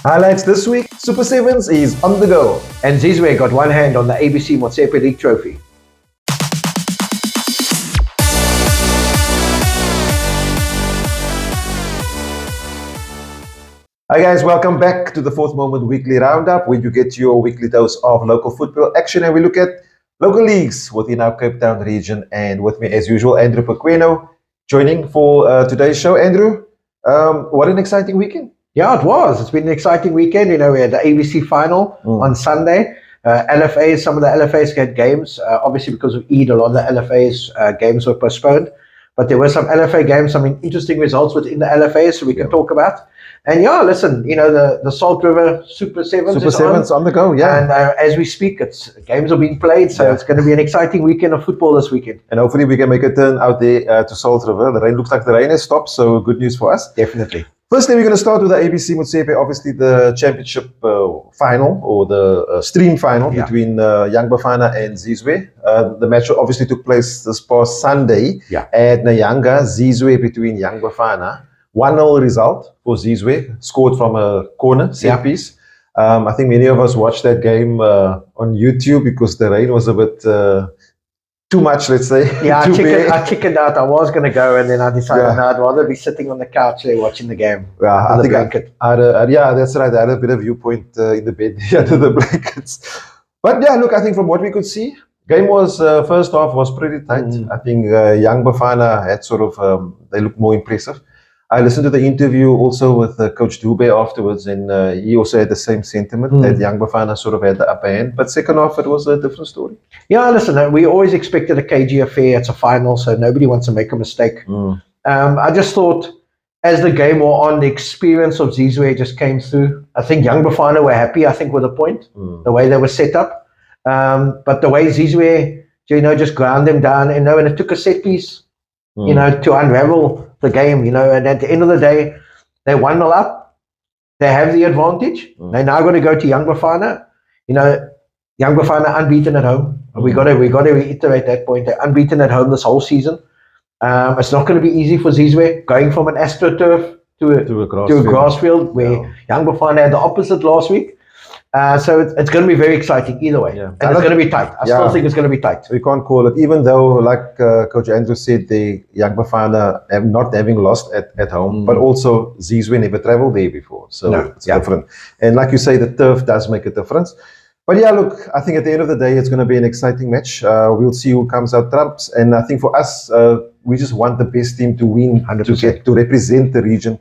Highlights this week, Super Sevens is on the go. And Zizwe got one hand on the ABC Motsepe League trophy. Hi guys, welcome back to the Fourth Moment Weekly Roundup, where you get your weekly dose of local football action, and we look at local leagues within our Cape Town region. And with me, as usual, Andrew Pequeno joining for today's show. Andrew, what an exciting weekend! Yeah, it was. It's been an exciting weekend. You know, we had the ABC final on Sunday. LFAs, some of the LFAs had games. Obviously, because of Eid, a lot of the LFAs games were postponed. But there were some LFA games, some interesting results within the LFAs, so we can talk about. And yeah, listen, you know, the Salt River Super Sevens on the go, yeah. And as we speak, games are being played, so it's going to be an exciting weekend of football this weekend. And hopefully we can make a turn out there to Salt River. The rain looks like the rain has stopped, so good news for us. Definitely. Firstly, we're going to start with the ABC Motsepe, obviously the championship final, or the stream final between Young Bafana and Zizwe. The match obviously took place this past Sunday at Nyanga. Zizwe between Young Bafana. 1-0 result for Zizwe, scored from a corner, set piece. I think many of us watched that game on YouTube because the rain was a bit too much, let's say. Yeah, I chickened out. I was going to go, and then I decided no, I'd rather be sitting on the couch there watching the game. Yeah, I think that's right. I had a bit of viewpoint in the bed under the blankets. But yeah, look, I think from what we could see, game was first half was pretty tight. I think Young Bafana had sort of they looked more impressive. I listened to the interview also with Coach Dulvie afterwards, and he also had the same sentiment that Young Bafana sort of had the upper hand. But second half, it was a different story. Yeah, listen, we always expected a KG affair. It's a final, so nobody wants to make a mistake. I just thought, as the game wore on, the experience of Zizwe just came through. I think Young Bafana were happy, I think, with the point, the way they were set up. But the way Zizwe, you know, just ground them down, and it took a set piece, you know, to unravel the game, you know, and at the end of the day, they 1-0 up. They have the advantage. They now got to go to Young Bafana. You know, Young Bafana unbeaten at home. We got to reiterate that point. They're unbeaten at home this whole season. It's not going to be easy for Zizwe going from an AstroTurf to a grass field where Young Bafana had the opposite last week. So it's going to be very exciting either way. And it's going to be tight. I still think it's going to be tight. We can't call it, even though, like Coach Andrew said, the Young Bafana not having lost at home, but also Zizwe never traveled there before. So it's different. And like you say, the turf does make a difference. But yeah, look, I think at the end of the day, it's going to be an exciting match. We'll see who comes out trumps. And I think for us, we just want the best team to win, 100%. to represent the region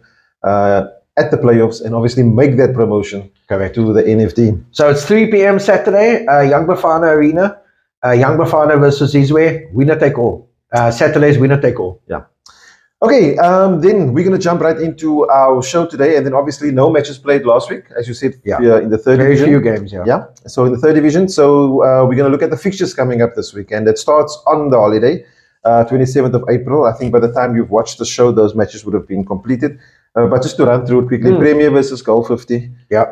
at the playoffs, and obviously make that promotion to the NFT. So it's 3 p.m. Saturday, Young Bafana Arena, Young Bafana versus Zizwe, winner take all. Saturday's winner take all. Yeah. Okay, then we're going to jump right into our show today, and then obviously no matches played last week, as you said, in the third division. Very few games, Yeah, so in the third division, so we're going to look at the fixtures coming up this week, and it starts on the holiday, 27th of April. I think by the time you've watched the show, those matches would have been completed. But just to run through it quickly, Premier versus Goal 50. Yeah.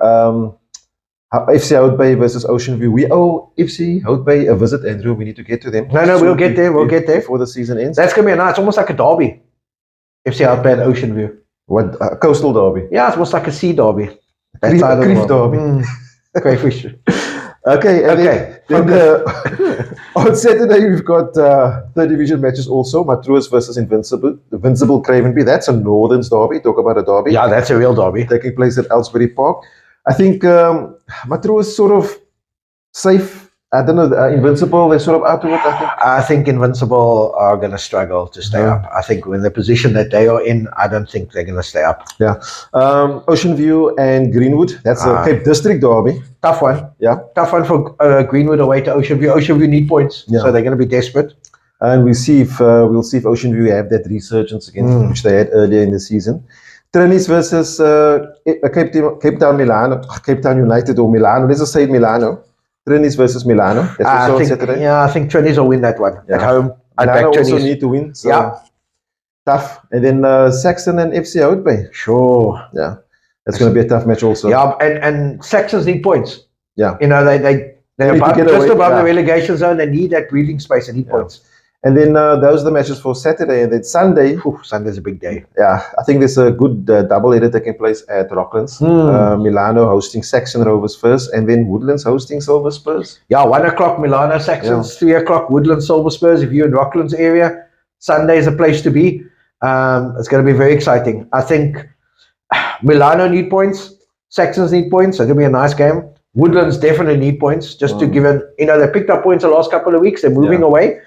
FC Houtbay versus Ocean View. We owe FC Houtbay a visit, Andrew. We need to get to them. No, we'll get there. We'll get there before the season ends. That's going to be it's almost like a derby. FC Houtbay and Ocean View. What, coastal derby? Yeah, it's almost like a sea derby. Creef derby. Crayfish. Okay, then on Saturday we've got third division matches also. Matruus versus Invincible Cravenby. That's a Northerns derby. Talk about a derby. Yeah, that's a real derby. Taking place at Elsbury Park. I think Matruus sort of safe. I don't know, Invincible, they're sort of out of it, I think. I think Invincible are going to struggle to stay up. I think in the position that they are in, I don't think they're going to stay up. Yeah. Ocean View and Greenwood, that's a Cape District derby. Tough one. Yeah. Tough one for Greenwood away to Ocean View. Ocean View need points, so they're going to be desperate. And we'll see if Ocean View have that resurgence again, which they had earlier in the season. Trinis versus Cape Town United or Milano. Let's just say Milano. Trinis versus Milano. That's also on Saturday. Yeah, I think Trinis will win that one at home. Milano also need to win. So tough. And then Saxon and FC Houtbay. Sure. Yeah. That's going to be a tough match also. Yeah, and Saxons need points. Yeah. You know, they're just above the relegation zone. They need that breathing space. They need points. And then those are the matches for Saturday. And then Sunday. Sunday's a big day. Yeah, I think there's a good double-header taking place at Rocklands. Milano hosting Saxon Rovers first, and then Woodlands hosting Silver Spurs. Yeah, 1 o'clock Milano Saxons, 3 o'clock Woodlands Silver Spurs. If you're in Rocklands area, Sunday is a place to be. It's going to be very exciting. I think Milano need points. Saxons need points. It's going to be a nice game. Woodlands definitely need points. Just to give it, they picked up points the last couple of weeks. They're moving away.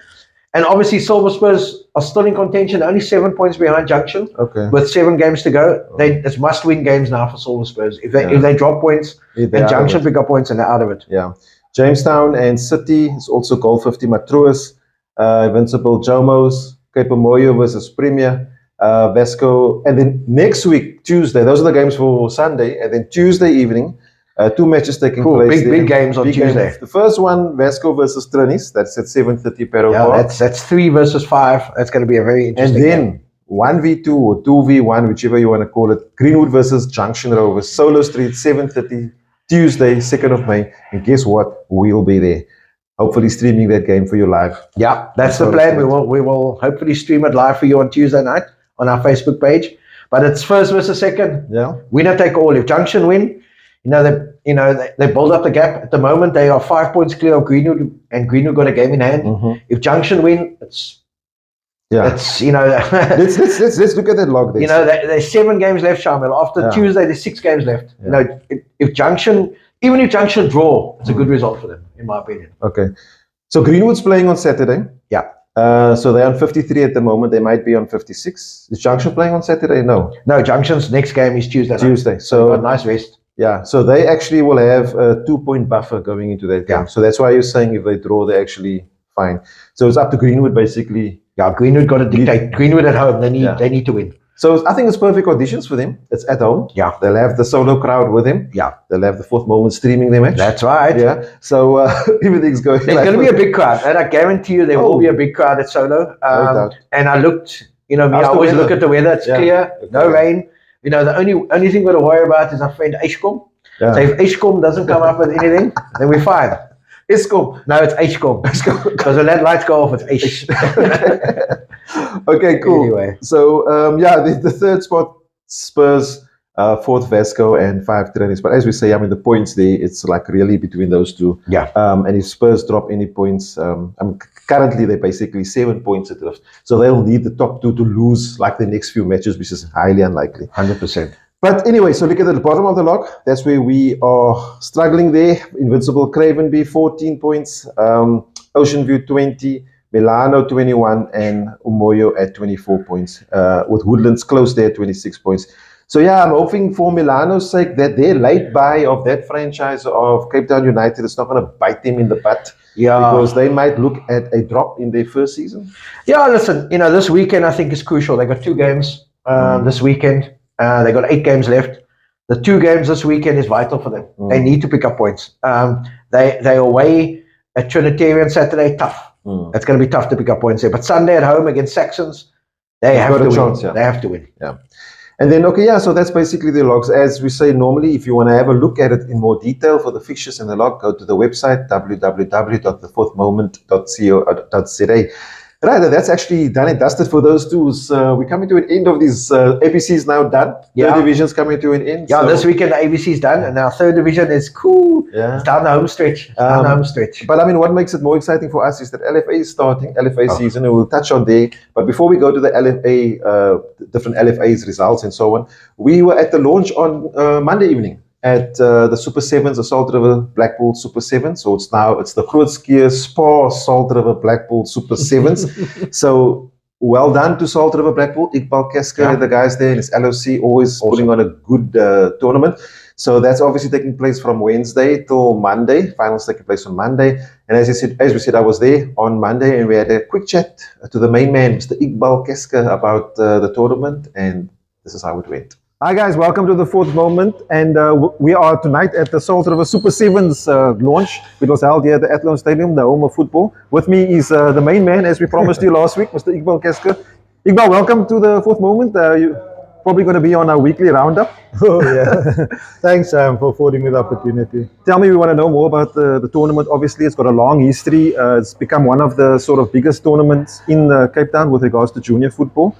And obviously, Silver Spurs are still in contention, only 7 points behind Junction. Okay. With 7 games to go. It's must-win games now for Silver Spurs. If they drop points and Junction pick up points, and they're out of it. Yeah. Jamestown and City is also goal 50 Matruas, Invincible Jomos, Cape Moyo versus Premier, Vesco. And then next week, Tuesday, those are the games for Sunday. And then Tuesday evening, 2 matches taking place. Big games on Tuesday. Games. The first one, Vasco versus Trinis. That's at 7:30 Pero Park. That's 3 versus 5. That's going to be a very interesting game. And then game. 1v2 or 2v1, whichever you want to call it. Greenwood versus Junction Rovers. Solo Street, 7:30 Tuesday, 2nd of May. And guess what? We'll be there. Hopefully streaming that game for you live. Yeah, that's the plan. We will hopefully stream it live for you on Tuesday night on our Facebook page. But it's first versus second. Yeah. Winner take all. If Junction win, they build up the gap. At the moment, they are 5 points clear of Greenwood, and Greenwood got a game in hand. If Junction win, let's let's look at that log there. There's 7 games left, Shamiel. After Tuesday, there's 6 games left. Yeah. If Junction draw, it's a good result for them, in my opinion. Okay, so Greenwood's playing on Saturday. Yeah. So they're on 53 at the moment. They might be on 56. Is Junction playing on Saturday? No, Junction's next game is Tuesday. Tuesday. So nice rest. Yeah, so they actually will have a 2-point buffer going into that game. So that's why you're saying if they draw, they're actually fine. So it's up to Greenwood basically. Yeah, Greenwood got to dictate. Greenwood at home, they need to win. So I think it's perfect conditions for them. It's at home. Yeah. They'll have the solo crowd with them. Yeah. They'll have the fourth moment streaming their match. That's right. Yeah. So everything's going. There's going to be a big crowd, and I guarantee you there will be a big crowd at Solo. No doubt. And I looked, I always look at the weather. It's clear, no rain. The only thing we're to worry about is our friend Eshkom. Yeah. So if Eshkom doesn't come up with anything, then we're fine. Eshkom. No, it's Eshkom. Because when that lights go off, it's Esh. Okay, cool. Anyway. So, the third spot, Spurs, fourth Vasco, and 5 Trinis. But as we say, the points there, it's like really between those two. Yeah. And if Spurs drop any points, currently they're basically 7 points at left. So they'll need the top 2 to lose like the next few matches, which is highly unlikely. 100%. But anyway, so look at the bottom of the log. That's where we are struggling there. Invincible Cravenby, 14 points. Ocean View, 20. Milano, 21. And Umoyo at 24 points. With Woodlands close there, 26 points. So I'm hoping for Milano's sake that their late buy of that franchise of Cape Town United is not going to bite them in the butt. Yeah. Because they might look at a drop in their first season. Yeah, listen, this weekend I think is crucial. They got 2 games this weekend. They got 8 games left. The 2 games this weekend is vital for them. They need to pick up points. They away at Trinitarian Saturday, tough. It's going to be tough to pick up points there. But Sunday at home against Saxons, they have to win. They have to win. Yeah. And then, so that's basically the logs. As we say normally, if you want to have a look at it in more detail for the fixtures and the log, go to the website, www.thefourthmoment.co.za. Right, that's actually done and dusted for those two. We're coming to an end of these. ABC is now done. Third division's coming to an end. Yeah, so this weekend the ABC is done, and our third division is cool. Yeah. It's down the home stretch. But what makes it more exciting for us is that LFA is starting, LFA season, and we'll touch on there. But before we go to the LFA, different LFA's results and so on, we were at the launch on Monday evening at the Super 7s, the Salt River Blackpool Super 7. So it's the Grootskier Spa Salt River Blackpool Super 7s. So well done to Salt River Blackpool, Iqbal Kesker and the guys there in his LOC, always putting on a good tournament. So that's obviously taking place from Wednesday till Monday. Finals taking place on Monday. And as we said, I was there on Monday and we had a quick chat to the main man, Mr. Iqbal Kesker, about the tournament, and this is how it went. Hi guys, welcome to the Fourth Moment, and we are tonight at the Salt River Super 7's launch. It was held here at the Athlone Stadium, the home of football. With me is the main man, as we promised you last week, Mr. Iqbal Kesker. Iqbal, welcome to the Fourth Moment. probably going to be on our weekly roundup. Oh, yeah. Thanks for affording me the opportunity. Tell me, we want to know more about the tournament. Obviously, it's got a long history. It's become one of the sort of biggest tournaments in Cape Town with regards to junior football.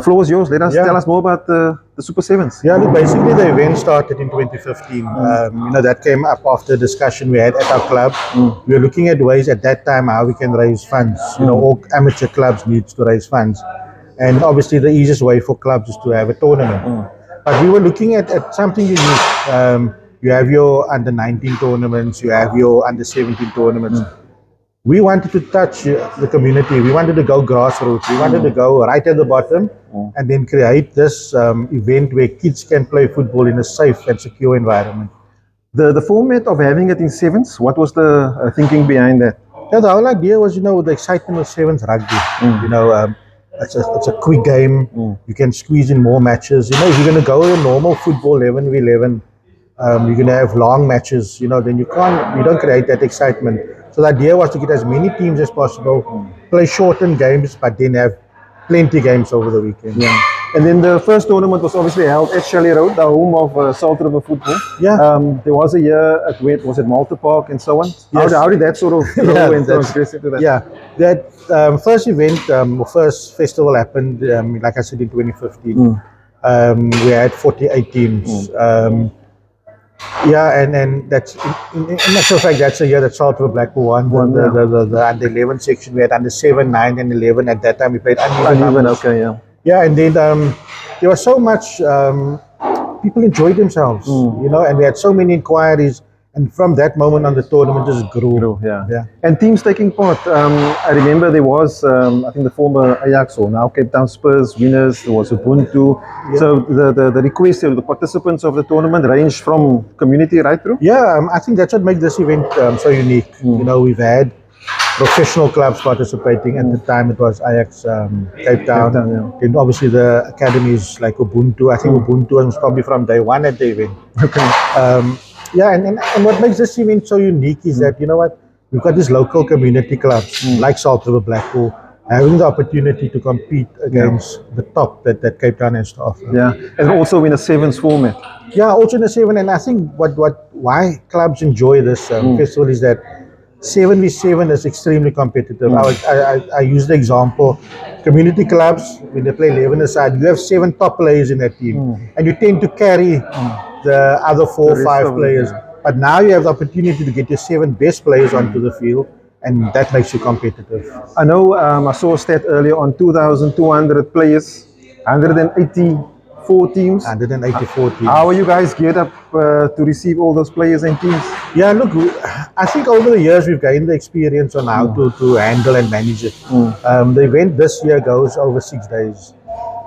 Floor is yours. Tell us more about the Super Sevens. Yeah, look, basically the event started in 2015. That came up after a discussion we had at our club. We were looking at ways at that time how we can raise funds. All amateur clubs need to raise funds. And obviously the easiest way for clubs is to have a tournament. But we were looking at something unique. You have your under 19 tournaments, you have your under 17 tournaments. We wanted to touch the community. We wanted to go grassroots. We wanted to go right at the bottom and then create this event where kids can play football in a safe and secure environment. The format of having it in sevens, what was the thinking behind that? Yeah, the whole idea was, the excitement of sevens rugby. It's a quick game. You can squeeze in more matches. If you're going to go with a normal football 11v11, you're going to have long matches. Then you don't create that excitement. So the idea was to get as many teams as possible, play shortened games, but then have plenty games over the weekend. Yeah. And then the first tournament was obviously held at Shamiel, the home of Salt River football. Yeah. There was a year at was it Malta Park and so on. Yes. How did that sort of progress into that? Yeah, that first event, first festival happened, like I said, in 2015. We had 48 teams. And that's in actual fact that's a year that Salt River Blackpool won the under 11 section. We had under 7, 9, and 11 at that time. We played uneven. Okay, yeah. Yeah, and then there was so much. People enjoyed themselves, and we had so many inquiries. And from that moment on, the tournament just grew. Yeah. And teams taking part. I remember there was, I think, the former Ajax or now Cape Town Spurs winners. There was Ubuntu. Yeah. So the requests of the participants of the tournament ranged from community right through. Yeah, I think that's what makes this event so unique. We've had professional clubs participating. At the time, it was Ajax, Cape Town. And obviously the academies like Ubuntu. I think Ubuntu was probably from day one at the event. Okay. And what makes this event so unique is that, we've got these local community clubs like Salt River Blackpool having the opportunity to compete against the top that Cape Town has to offer. Yeah, and also in a sevens format. Yeah, also in a seven. And I think why clubs enjoy this festival is that 7v7 is extremely competitive. I use the example, community clubs, when they play 11 aside, you have 7 top players in that team. And you tend to carry the other 4 or 5 players. But now you have the opportunity to get your 7 best players onto the field, and that makes you competitive. I know I saw a stat earlier on 2,200 players, 184 teams. 184 teams. How are you guys geared up to receive all those players and teams? Yeah, look, I think over the years we've gained the experience on how to handle and manage it. The event this year goes over 6 days.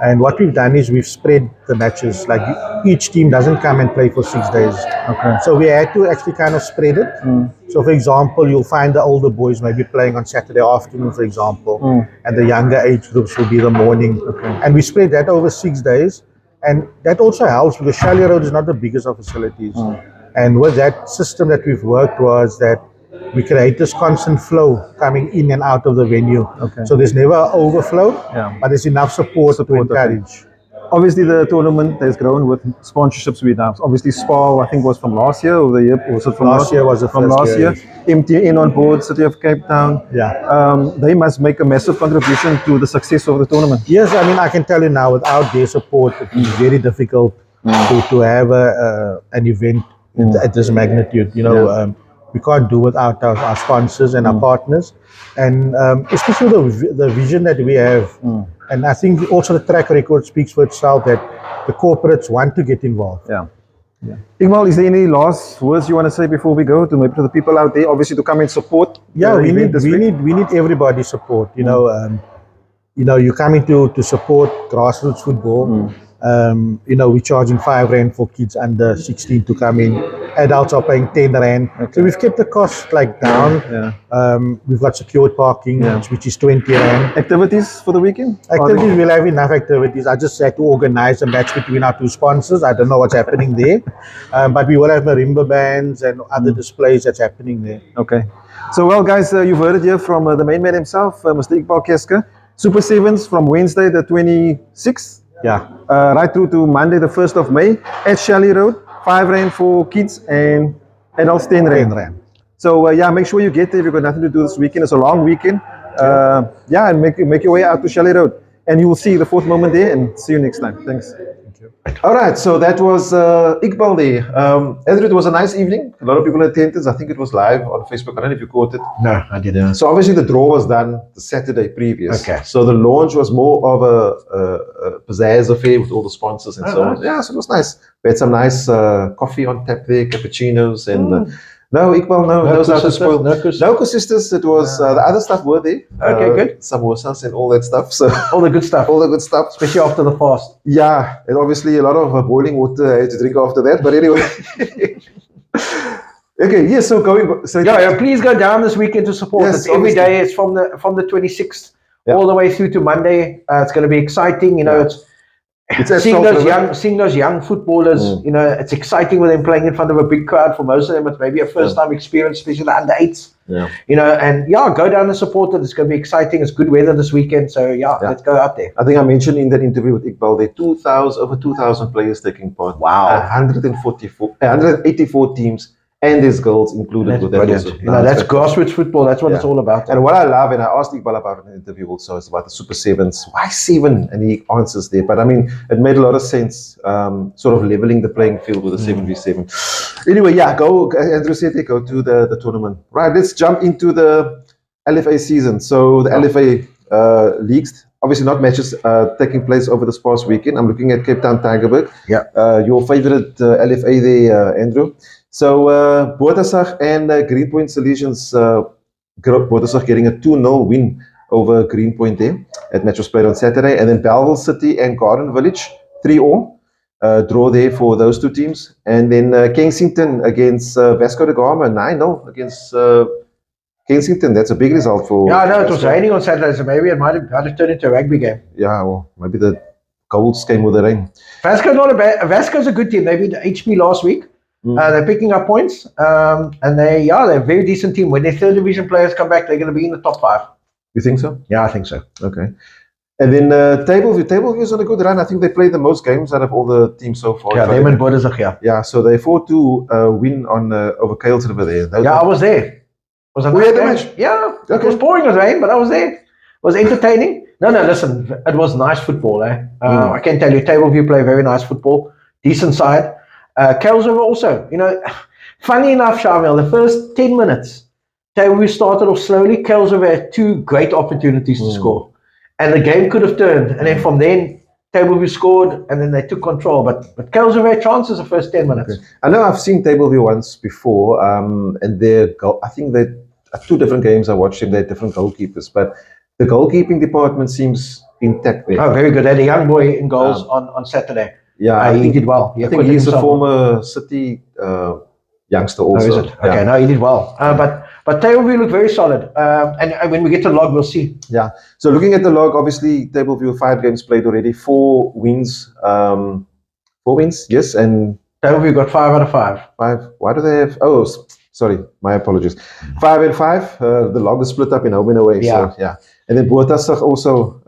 And what we've done is we've spread the matches. Like each team doesn't come and play for 6 days. Okay. So we had to actually kind of spread it. So for example, you'll find the older boys maybe playing on Saturday afternoon, for example, and the younger age groups will be the morning. Okay. And we spread that over 6 days. And that also helps because Shamiel Road is not the biggest of facilities. And with that system that we've worked was that we create this constant flow coming in and out of the venue. Okay. So there's never overflow, but there's enough support to encourage. Okay. Obviously, the tournament has grown with sponsorships we have. Obviously, SPAR, I think, was from last year, or the year was it from last year? Was the from first last year? MTN on board, City of Cape Town. Yeah. They must make a massive contribution to the success of the tournament. Yes, I mean, I can tell you now, without their support, it's very difficult to have an event at this magnitude. We can't do without our sponsors and our partners, and especially the vision that we have. And I think also the track record speaks for itself that the corporates want to get involved. Yeah. Igmal, is there any last words you want to say before we go to maybe to the people out there, obviously to come and support? Yeah, we need everybody's support. You're coming to support grassroots football. We're charging 5 rand for kids under 16 to come in. Adults are paying 10 rand. Okay. So we've kept the cost down. We've got secured parking, which is 20 rand. Activities for the weekend? Activities, we'll have enough activities. I just had to organize a match between our 2 sponsors. I don't know what's happening there. But we will have marimba bands and other displays that's happening there. Okay. So, well, guys, you've heard it here from the main man himself, Mr. Iqbal Keska. Super Sevens from Wednesday the 26th. Right through to Monday, the 1st of May at Shelley Road. 5 Rand for kids and adults 10 Rand. 10 Rand. So make sure you get there if you've got nothing to do this weekend. It's a long weekend. And make your way out to Shelley Road. And you will see the fourth moment there and see you next time. Thanks. All right, so that was Iqbal Day. Andrew, it was a nice evening. A lot of people attended. I think it was live on Facebook. I don't know if you caught it. No, I didn't. So obviously the draw was done the Saturday previous. Okay. So the launch was more of a pizzazz affair with all the sponsors and so on. Yeah, so it was nice. We had some nice coffee on tap there, cappuccinos and... no, Iqbal, no sisters, no sisters. It was the other stuff were there. Okay, good. Samosas and all that stuff. So all the good stuff. All the good stuff. Especially after the fast. Yeah, and obviously a lot of boiling water I had to drink after that. But anyway. Okay, yeah, so going... So please go down this weekend to support. Yes, It's every day. It's from the 26th all the way through to Monday. It's going to be exciting. You know, it's seeing those young footballers. You know, it's exciting when they're playing in front of a big crowd. For most of them, it's maybe a first-time experience, especially the under-8s. Yeah. You know, and go down and support it. It's going to be exciting. It's good weather this weekend, so let's go out there. I think I mentioned in that interview with Iqbal, there over 2,000 players taking part. Wow. 184 teams. And there's goals included with that. You know, that's grassroots football. That's what it's all about. And what I love, and I asked Iqbal about in an interview also, is about the Super Sevens. Why 7? And he answers there. But I mean, it made a lot of sense, sort of leveling the playing field with a 7v7. Anyway, go, Andrew said, go to the tournament. Right, let's jump into the LFA season. So the LFA leagues, obviously not matches taking place over this past weekend. I'm looking at Cape Town Tigerberg. Your favorite LFA there, Andrew. So Botasag and Greenpoint Solutions, Botasag getting a 2-0 win over Greenpoint there. That match was played on Saturday. And then Bellville City and Garden Village, 3-all. Draw there for those two teams. And then Kensington against Vasco da Gama, 9-0 against Kensington. That's a big result for... Yeah, I know, it was raining on Saturday, so maybe it might have turned into a rugby game. Yeah, well, maybe the Colts came with the rain. Vasco's a good team. They beat HB last week. They're picking up points, and they're a very decent team. When their third division players come back, they're going to be in the top 5. You think so? Yeah, I think so. Okay. And then Tableview is on a good run. I think they played the most games out of all the teams so far. Yeah, them and Botasag, Yeah, so they 4-2 win on over Kales River there. I was there. Was a nice match? Yeah, it was pouring with rain, but I was there. It was entertaining. No, listen, it was nice football. I can tell you, Tableview play very nice football, decent side. Kales River also, you know, funny enough, Shamiel, the first 10 minutes, Tableview started off slowly. Kales River had 2 great opportunities to score, and the game could have turned. And then from then, Tableview scored, and then they took control. But Kales River had chances the first 10 minutes. Okay. I know I've seen Tableview once before, and I think they 2 different games I watched them. They're different goalkeepers, but the goalkeeping department seems intact there. Oh, very good. They had a young boy in goals on Saturday. Yeah, he did well. I think he's a former City youngster also. Oh, is it? Okay, no, he did well. But Tableview looked very solid. And when we get to the log, we'll see. Yeah. So looking at the log, obviously Tableview 5 games played already, 4 wins. 4 wins, yes, and Tableview got 5 out of 5. 5. Why do they have? Oh, sorry, my apologies. 5 and 5. The log is split up in home and away. Yeah. So, and then Botasag also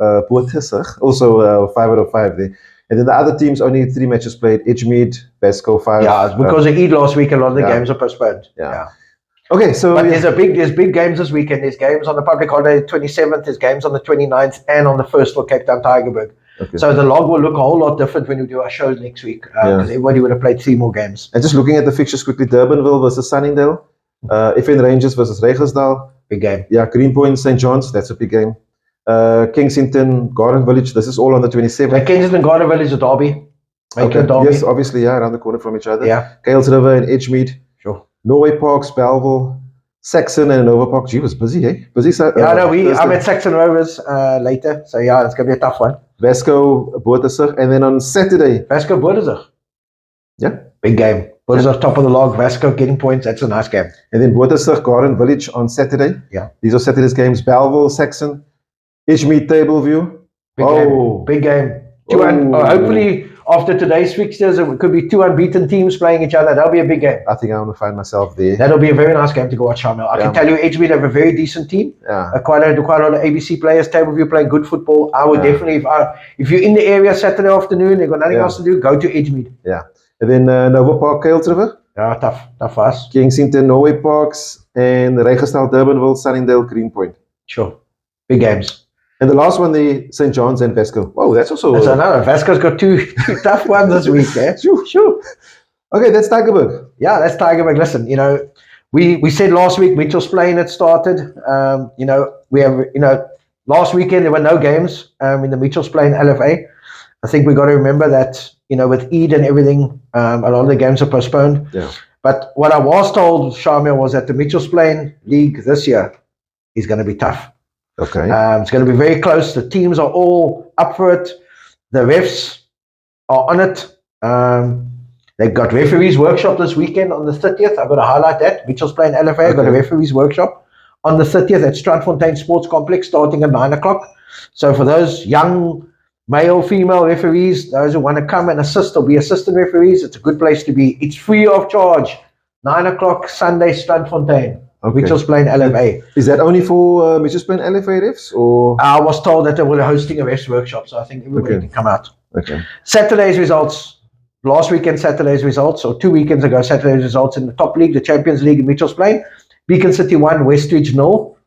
5 out of 5 there. And then the other teams only 3 matches played. Edgemead, Vasco 5. Yeah, it's because they eat last week. A lot of the games are postponed. Yeah. Okay, so but there's big games this weekend. There's games on the public holiday 27th. There's games on the 29th and on the 1st for Cape Town Tigerberg. Okay. So the log will look a whole lot different when we do our shows next week because everybody would have played 3 more games. And just looking at the fixtures quickly, Durbanville versus Sunningdale, FN Rangers versus Regersdal. Big game. Yeah, Greenpoint, St. John's, that's a big game. Kensington, Garden Village, this is all on the 27th. Kensington, Garden Village is Derby. Okay. Yes, obviously, around the corner from each other. Yeah. Kales River and Edgemead. Sure. Norway Parks, Bellville, Saxon and Nova Park. Gee, it was busy, eh? Busy. I'm at Saxon Rovers later. So it's going to be a tough one. Vasco, Botasag, and then on Saturday. Vasco, Botasag. Yeah. Big game. Botasag top of the log, Vasco getting points. That's a nice game. And then Botasag, Garden Village on Saturday. Yeah. These are Saturday's games. Bellville, Saxon, Edgemead, Tableview. Big game. Hopefully after today's fixtures, it could be 2 unbeaten teams playing each other. That'll be a big game. I think I want to find myself there. That'll be a very nice game to go watch, Shamiel. I can tell you, Edgemead have a very decent team. Yeah. Quite a lot of ABC players. Table View playing good football. I would definitely, if you're in the area Saturday afternoon, you've got nothing else to do, go to Edgemead. Yeah. And then Nova Park, Kuils River. Yeah, tough for us. Kensington, Norway Parks, and Regenstadt, Durbanville, Sunningdale, Greenpoint. Sure. Big games. And the last one, the St. John's and Vasco. Oh, that's also... That's another. Vasco's got two tough ones this week. Eh? Sure. Okay, that's Tigerberg. Yeah, that's Tigerberg. Listen, we said last week Mitchell's Plain had started. We have, last weekend there were no games in the Mitchell's Plain LFA. I think we got to remember that, with Eid and everything, a lot of the games are postponed. Yeah. But what I was told, Shamiel, was that the Mitchell's Plain League this year is going to be tough. Okay. It's going to be very close. The teams are all up for it. The refs are on it. They've got referees workshop this weekend on the 30th. I've got to highlight that. Mitchell's Plain LFA. I've got a referees workshop on the 30th at Strandfontein Sports Complex starting at 9 o'clock. So for those young male, female referees, those who want to come and assist or be assistant referees, it's a good place to be. It's free of charge. 9 o'clock Sunday, Strandfontein. Okay. Mitchell's Plain LFA. Is that only for Mitchell's Plain LFA refs? Or? I was told that they were hosting a refs workshop, so I think everybody can come out. Okay. Saturday's results. Last weekend, Saturday's results, or 2 weekends ago, Saturday's results in the top league, the Champions League in Mitchell's Plain. Beacon City 1, Westridge 0.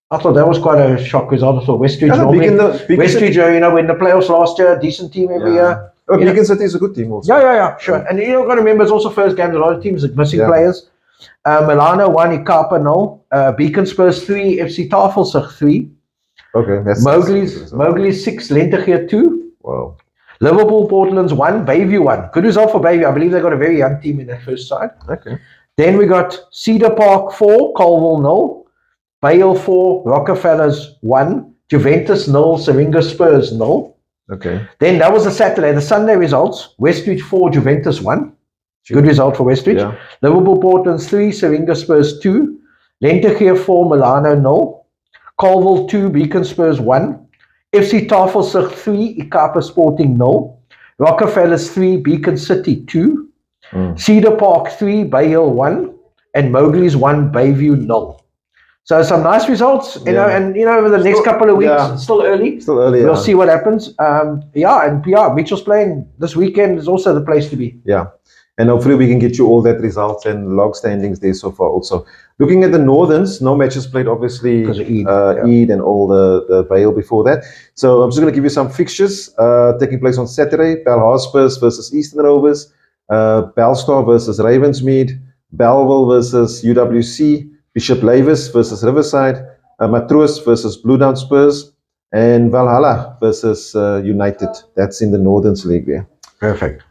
I thought that was quite a shock result. I thought Westridge Westridge, in the playoffs last year, decent team every year. Oh, Beacon City is a good team also. Yeah, sure. And you've got to remember, it's also first games. A lot of teams are missing players. Milano 1, Ikapa 0. Beacon Spurs 3, FC Tafelsig 3. Okay, that's Mowgli's 6, Lentegeur 2. Wow. Liverpool Portland's 1, Bayview 1. Good result for Bayview. I believe they've got a very young team in that first side. Okay. Then we got Cedar Park 4, Colville 0. Bale 4, Rockefellers 1. Juventus 0, Syringa Spurs 0. Okay. Then that was the Saturday. The Sunday results, Westridge 4, Juventus 1. Good result for Westridge. Yeah. Liverpool Portland's 3, Syringa Spurs 2. Lentegeur 4, Milano 0. Colville 2, Beacon Spurs 1. FC Tafelsig 3, Ikapa Sporting 0. Rockefellers 3, Beacon City 2. Cedar Park 3, Bale 1. And Mowgli's 1, Bayview 0. So some nice results, over the next couple of weeks. It's still early. We'll see what happens. Mitchell's Plain this weekend is also the place to be. Yeah. And hopefully we can get you all that results and log standings there so far also. Looking at the Northerns, no matches played obviously, Eid and all the Vale before that. So I'm just going to give you some fixtures taking place on Saturday. Belharspers versus Eastern Rovers, Belstar versus Ravensmead, Bellville versus UWC, Bishop Lavis versus Riverside, Matroos versus Blue Down Spurs, and Valhalla versus United. That's in the Northerns League there. Perfect.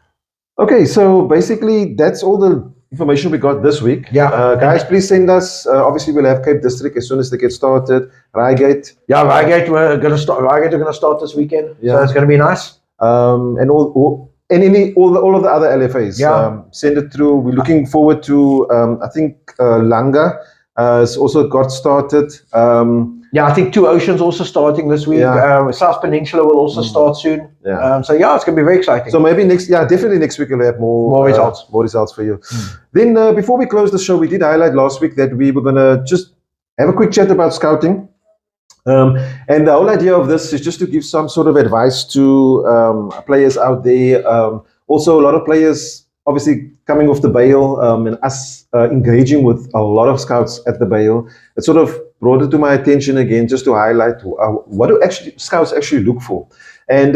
Okay, so basically that's all the information we got this week. Yeah. Guys, please send us. Obviously, we'll have Cape District as soon as they get started. Reigate. Yeah, Reigate we're going to start. Reigate are going to start this weekend. Yeah. So it's going to be nice. And all of the other LFAs. Yeah. Send it through. We're looking forward to. I think Langa has also got started. I think Two Oceans also starting this week. Yeah. South Peninsula will also start soon. Yeah. It's going to be very exciting. So maybe definitely next week we'll have more results. More results for you. Then before we close the show, we did highlight last week that we were going to just have a quick chat about scouting. And the whole idea of this is just to give some sort of advice to players out there. Also, a lot of players obviously coming off the bail and us engaging with a lot of scouts at the bail. It sort of brought it to my attention again just to highlight what do scouts actually look for. And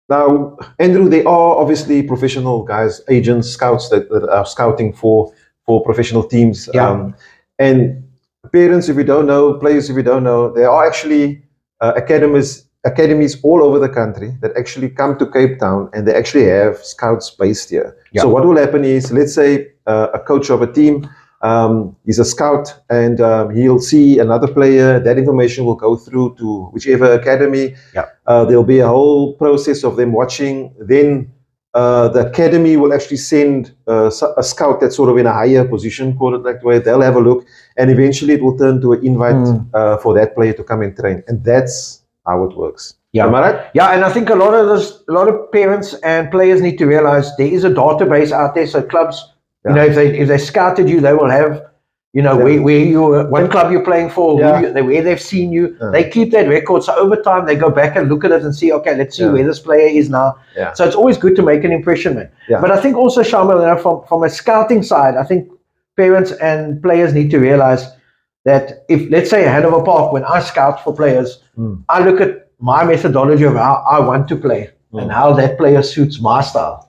now, Andrew, they are obviously professional guys, agents, scouts that are scouting for professional teams. Yeah. And parents, if you don't know, players, if you don't know, there are actually academies all over the country that actually come to Cape Town and they actually have scouts based here. Yeah. So what will happen is, let's say a coach of a team, he's a scout and he'll see another player. That information will go through to whichever academy. Yeah. There'll be a whole process of them watching. Then the academy will actually send a scout that's sort of in a higher position, call it that way. They'll have a look and eventually it will turn to an invite for that player to come and train. And that's how it works. Yeah. Am I right? Yeah, and I think a lot of parents and players need to realize there is a database out there. So clubs, you know, if they scouted you, they will have, you know, where you, what club you're playing for, where they've seen you. They keep that record. So over time, they go back and look at it and see, okay, let's see where this player is now. So it's always good to make an impression, man. But I think also, Shamiel, you know, from a scouting side, I think parents and players need to realize that if, let's say, ahead of a park, when I scout for players, I look at my methodology of how I want to play and how that player suits my style.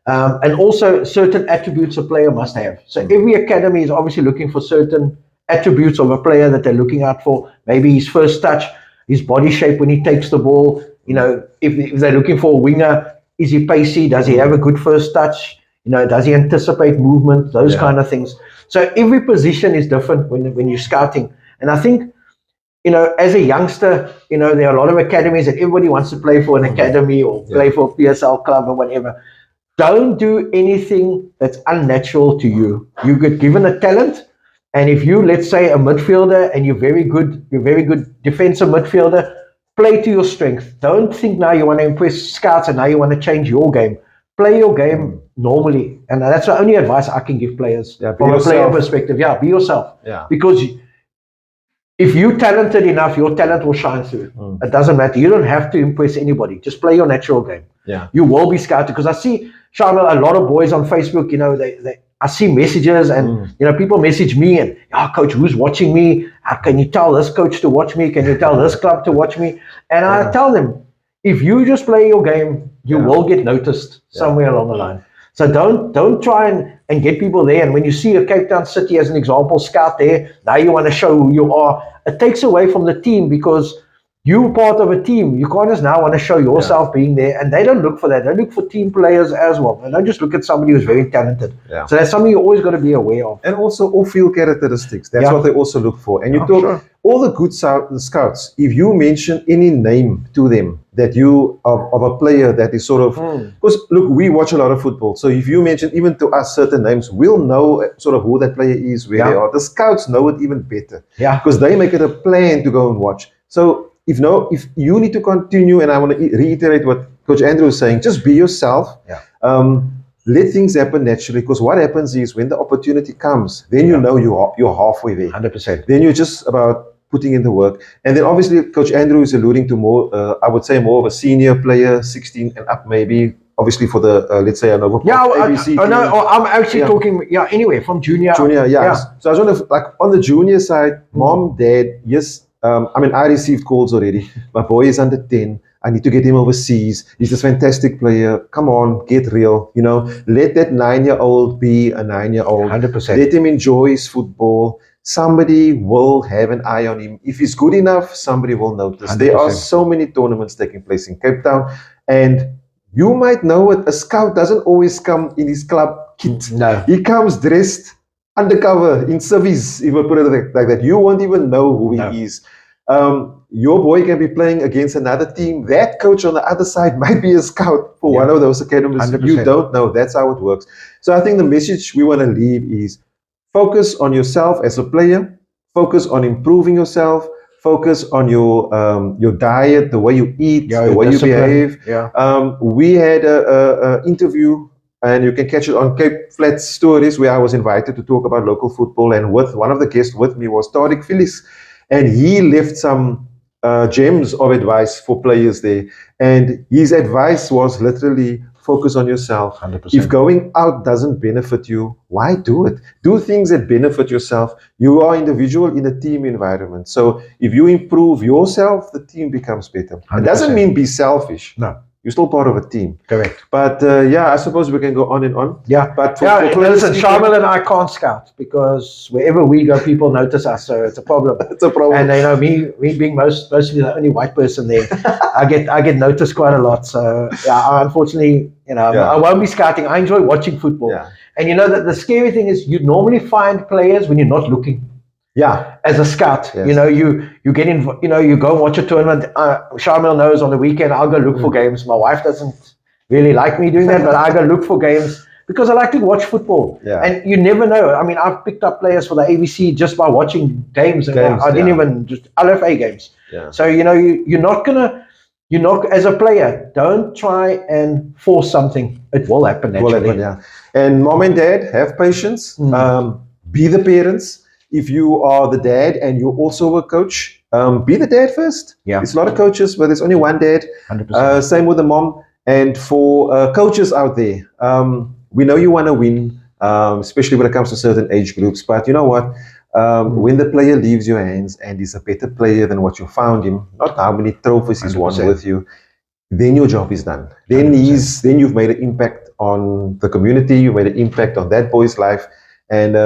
And also certain attributes a player must have. So every academy is obviously looking for certain attributes of a player that they're looking out for. Maybe his first touch, his body shape when he takes the ball. You know, if they're looking for a winger, is he pacey? Does he have a good first touch? You know, does he anticipate movement? Those kind of things. So every position is different when you're scouting. And I think, you know, as a youngster, you know, there are a lot of academies that everybody wants to play for an academy or play for a PSL club or whatever. Don't do anything that's unnatural to you. You get given a talent, and if you, let's say, a midfielder and you're very good defensive midfielder, play to your strength. Don't think now you want to impress scouts and now you want to change your game. Play your game normally, and that's the only advice I can give players from a player perspective. Be yourself. Because if you're talented enough, your talent will shine through. It doesn't matter. You don't have to impress anybody. Just play your natural game. You will be scouted. Because I see, Shamiel, a lot of boys on Facebook, you know, I see messages and, you know, people message me and, coach, who's watching me? Can you tell this coach to watch me? Can you tell this club to watch me? And I tell them, if you just play your game, you will get noticed somewhere along the line. So don't try and get people there. And when you see a Cape Town City as an example, scout there, now you want to show who you are. It takes away from the team because you're part of a team. You can't just now want to show yourself being there. And they don't look for that. They look for team players as well. And don't just look at somebody who's very talented. So that's something you always got to be aware of. And also off-field characteristics. That's what they also look for. And you talk all the good scouts, if you mention any name to them that you of a player that is sort of, because look, we watch a lot of football. So if you mention even to us certain names, we'll know sort of who that player is, where they are. The scouts know it even better. Because they make it a plan to go and watch. So if you need to continue, and I want to reiterate what Coach Andrew is saying, just be yourself. Let things happen naturally, because what happens is when the opportunity comes, then you know you're halfway there. 100%. Then you're just about putting in the work. And then obviously Coach Andrew is alluding to more, I would say more of a senior player, 16 and up maybe, obviously for the, let's say, an over ABC I'm actually talking, anyway, from junior. So I was wondering, like on the junior side, mom, dad, yes, I mean, I received calls already. My boy is under 10. I need to get him overseas. He's this fantastic player. Come on, get real. You know, let that 9-year-old be a 9-year-old. 100%. Let him enjoy his football. Somebody will have an eye on him. If he's good enough, somebody will notice. 100%. There are so many tournaments taking place in Cape Town. And you might know it. A scout doesn't always come in his club kit. No. He comes dressed undercover in service, if I put it like that. You won't even know who he is. Your boy can be playing against another team. That coach on the other side might be a scout for one of those academies. 100%. You don't know. That's how it works. So I think the message we want to leave is focus on yourself as a player. Focus on improving yourself. Focus on your diet, the way you eat, the way you behave. We had a interview, and you can catch it on Cape Flats Stories, where I was invited to talk about local football. And with one of the guests with me was Tariq Phillips. And he left some gems of advice for players there. And his advice was literally focus on yourself. 100%. If going out doesn't benefit you, why do it? Do things that benefit yourself. You are individual in a team environment. So if you improve yourself, the team becomes better. 100%. It doesn't mean be selfish. No. You're still part of a team. Correct. But I suppose we can go on and on. But listen, Shamiel and I can't scout because wherever we go, people notice us, so it's a problem. It's a problem. And you know, me being mostly the only white person there, I get noticed quite a lot. So unfortunately, you know, I won't be scouting. I enjoy watching football. And you know that the scary thing is you normally find players when you're not looking. As a scout, you know, you get in, you know, you go and watch a tournament. Shamiel knows on the weekend I'll go look for games. My wife doesn't really like me doing that, but I go look for games because I like to watch football. And you never know. I mean, I've picked up players for the ABC just by watching games. And I didn't even just LFA games. So you know, you're not gonna you're not, as a player, don't try and force something. It will happen Will naturally. happen, yeah. And mom and dad, have patience. Be the parents. If you are the dad and you're also a coach, be the dad first. Yeah. It's a lot of coaches, but there's only one dad. 100%. Same with the mom. And for coaches out there, we know you want to win, especially when it comes to certain age groups. But you know what? When the player leaves your hands and is a better player than what you found him, not how many trophies he's won 100%. with you, then your job is done. Then 100%. then you've made an impact on the community. You made an impact on that boy's life. And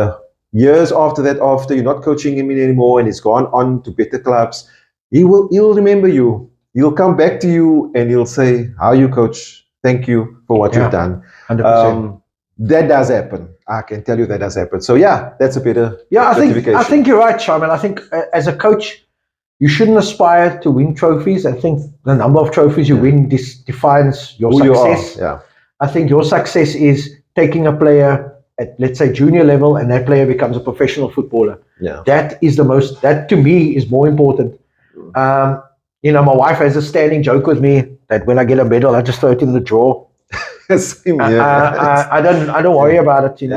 years after that, after you're not coaching him anymore, and he's gone on to better clubs, he'll remember you. He'll come back to you and he'll say, "How you coach? Thank you for what you've done." 100%. That does happen. I can tell you that does happen. So yeah, that's a better I gratification. think you're right, Shamiel. I think as a coach, you shouldn't aspire to win trophies. I think the number of trophies you win defines your Who success. you are. Yeah. I think your success is taking a player at, let's say, junior level, and that player becomes a professional footballer. Yeah. That to me is more important. My wife has a standing joke with me that when I get a medal, I just throw it in the drawer. Same here. I don't worry about it.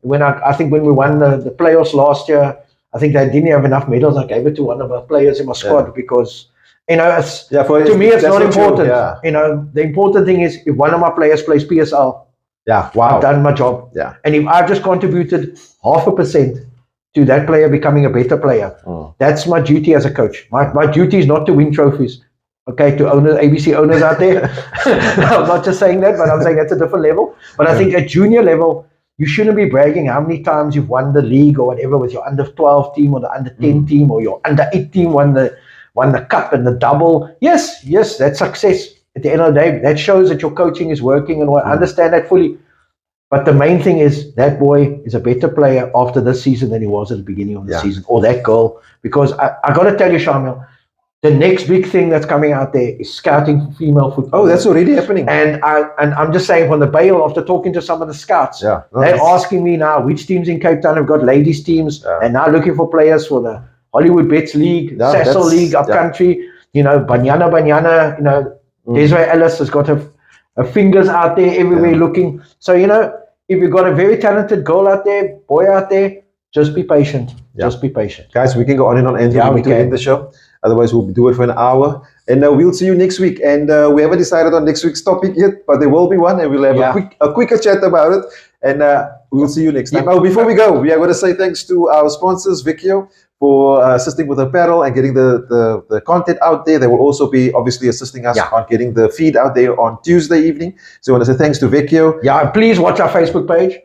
When I think when we won the playoffs last year, I think they didn't have enough medals. I gave it to one of the players in my squad because to me it's not important. The important thing is if one of my players plays PSL, I've done my job. Yeah. And if I've just contributed 0.5% to that player becoming a better player, that's my duty as a coach. My duty is not to win trophies. Okay, to ABC owners out there. I'm not just saying that, but I'm saying that's a different level. But I think at junior level, you shouldn't be bragging how many times you've won the league or whatever with your under 12 team or the under 10 team or your under 8 team won the cup and the double. Yes, that's success. At the end of the day, that shows that your coaching is working, and I understand that fully. But the main thing is that boy is a better player after this season than he was at the beginning of the season, or that girl. Because I got to tell you, Shamiel, the next big thing that's coming out there is scouting for female football. Oh, that's already happening. And I'm just saying, from the bail, after talking to some of the scouts, they're asking me now which teams in Cape Town have got ladies teams, and now looking for players for the Hollywood Bets League, Cecil League, Upcountry. Banyana. Desiree Ellis has got her fingers out there everywhere looking. So if you've got a very talented girl out there, boy out there, just be patient. Just be patient. Guys, we can go on and on, Andrew. Yeah, we can end the show. Otherwise, we'll do it for an hour. And we'll see you next week. And we haven't decided on next week's topic yet, but there will be one, and we'll have a quicker chat about it. And we'll see you next time. Oh, before we go, we are going to say thanks to our sponsors, Pequeno, for assisting with apparel and getting the content out there. They will also be obviously assisting us on getting the feed out there on Tuesday evening. So I want to say thanks to Pequeno. Yeah, please watch our Facebook page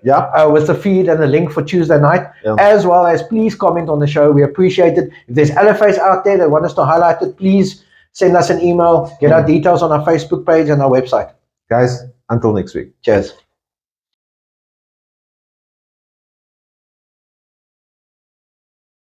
with the feed and the link for Tuesday night, as well as please comment on the show. We appreciate it. If there's LFAs out there that want us to highlight it, please send us an email, get our details on our Facebook page and our website. Guys, until next week. Cheers.